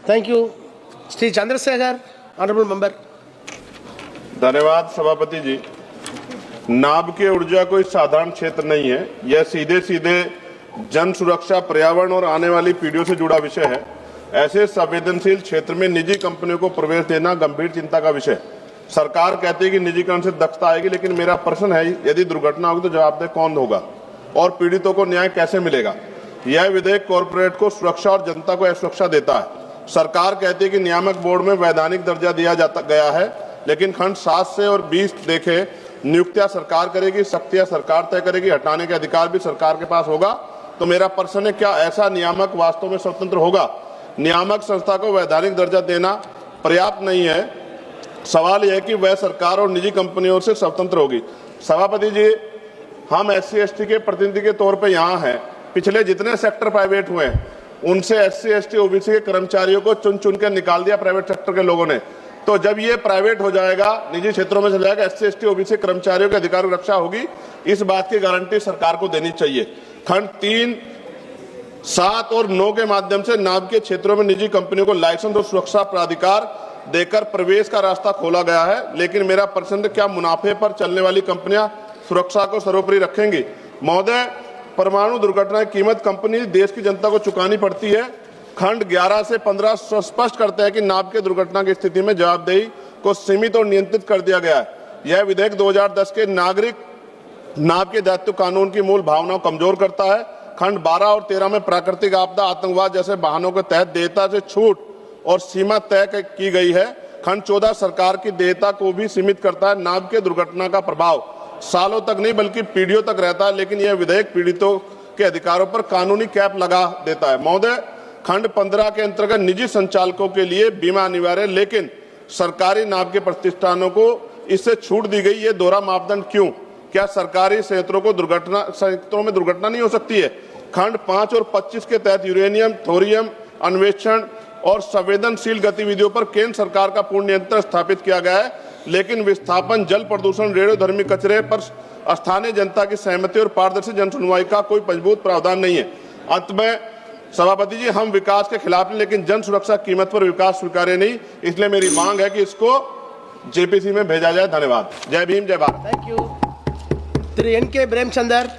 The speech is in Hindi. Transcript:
Thank you Shri Chandrashekhar honourable member. धन्यवाद सभापति जी। नाभ की ऊर्जा कोई साधारण क्षेत्र नहीं है। यह सीधे सीधे जन सुरक्षा, पर्यावरण और आने वाली पीढ़ियों से जुड़ा विषय है। ऐसे संवेदनशील क्षेत्र में निजी कंपनियों को प्रवेश देना गंभीर चिंता का विषय है। सरकार कहती है कि निजीकरण से दक्षता आएगी, लेकिन मेरा प्रश्न है, यदि दुर्घटना होगी तो जवाबदेह कौन होगा और पीड़ितों को न्याय कैसे मिलेगा? यह विधेयक कॉरपोरेट को सुरक्षा और जनता को असुरक्षा देता है। सरकार कहती है कि नियामक बोर्ड में वैधानिक दर्जा दिया गया है, लेकिन खंड 7 से और 20 देखे नियुक्तियां सरकार करेगी, शक्तियां सरकार तय करेगी, हटाने के अधिकार भी सरकार के पास होगा। तो मेरा प्रश्न है, क्या ऐसा नियामक वास्तव में स्वतंत्र होगा? नियामक संस्था को वैधानिक दर्जा देना पर्याप्त नहीं है। सवाल यह है कि वह सरकार और निजी कंपनियों से स्वतंत्र होगी। सभापति जी, हम SC/ST के प्रतिनिधि के तौर पर यहाँ हैं। पिछले जितने सेक्टर प्राइवेट हुए हैं उनसे SC/ST OBC के कर्मचारियों को चुन चुन कर निकाल दिया प्राइवेट सेक्टर के लोगों ने। तो जब ये प्राइवेट हो जाएगा, निजी क्षेत्रों में चला जाएगा, SC/ST OBC कर्मचारियों के अधिकार की रक्षा होगी, इस बात की गारंटी सरकार को देनी चाहिए। खंड 3, 7 और 9 के माध्यम से नाभ के क्षेत्रों में निजी कंपनियों को लाइसेंस और सुरक्षा प्राधिकार देकर प्रवेश का रास्ता खोला गया है, लेकिन मेरा प्रश्न है, क्या मुनाफे पर चलने वाली कंपनियां सुरक्षा को सर्वोपरि रखेंगी? महोदय, परमाणु दुर्घटना की कीमत कंपनी देश की जनता को चुकानी पड़ती है। खंड 11 से 15 स्पष्ट करते हैं कि नाभ के दुर्घटना की स्थिति में जवाबदेही को सीमित और नियंत्रित कर दिया गया है। यह विधेयक 2010 के नागरिक नाभ के दायित्व कानून की मूल भावना को कमजोर करता है। खंड 12 और 13 में प्राकृतिक आपदा, आतंकवाद जैसे वाहनों के तहत देयता से छूट और सीमा तय की गई है। खंड 14 सरकार की देयता को भी सीमित करता है। नाभ के दुर्घटना का प्रभाव सालों तक नहीं बल्कि पीढ़ियों तक रहता है, लेकिन यह विधेयक पीड़ितों के अधिकारों पर कानूनी कैप लगा देता है। महोदय, खंड 15 के अंतर्गत निजी संचालकों के लिए बीमा अनिवार्य, लेकिन सरकारी नाभ के प्रतिष्ठानों को इससे छूट दी गई। ये दोहरा मापदंड क्यों? क्या सरकारी संयंत्रों में दुर्घटना नहीं हो सकती है? खंड 5 और 25 के तहत यूरेनियम, थोरियम अन्वेषण और संवेदनशील गतिविधियों पर केंद्र सरकार का पूर्ण नियंत्रण स्थापित किया गया है, लेकिन विस्थापन, जल प्रदूषण, रेडियोधर्मी कचरे पर स्थानीय जनता की सहमति और पारदर्शी जन सुनवाई का कोई मजबूत प्रावधान नहीं है। अंत में सभापति जी, हम विकास के खिलाफ नहीं, लेकिन जन सुरक्षा कीमत पर विकास स्वीकार्य नहीं। इसलिए मेरी मांग है कि इसको JPC में भेजा जाए। धन्यवाद। जय भीम, जय Bharat. Thank you Shri NK प्रेमचंदर।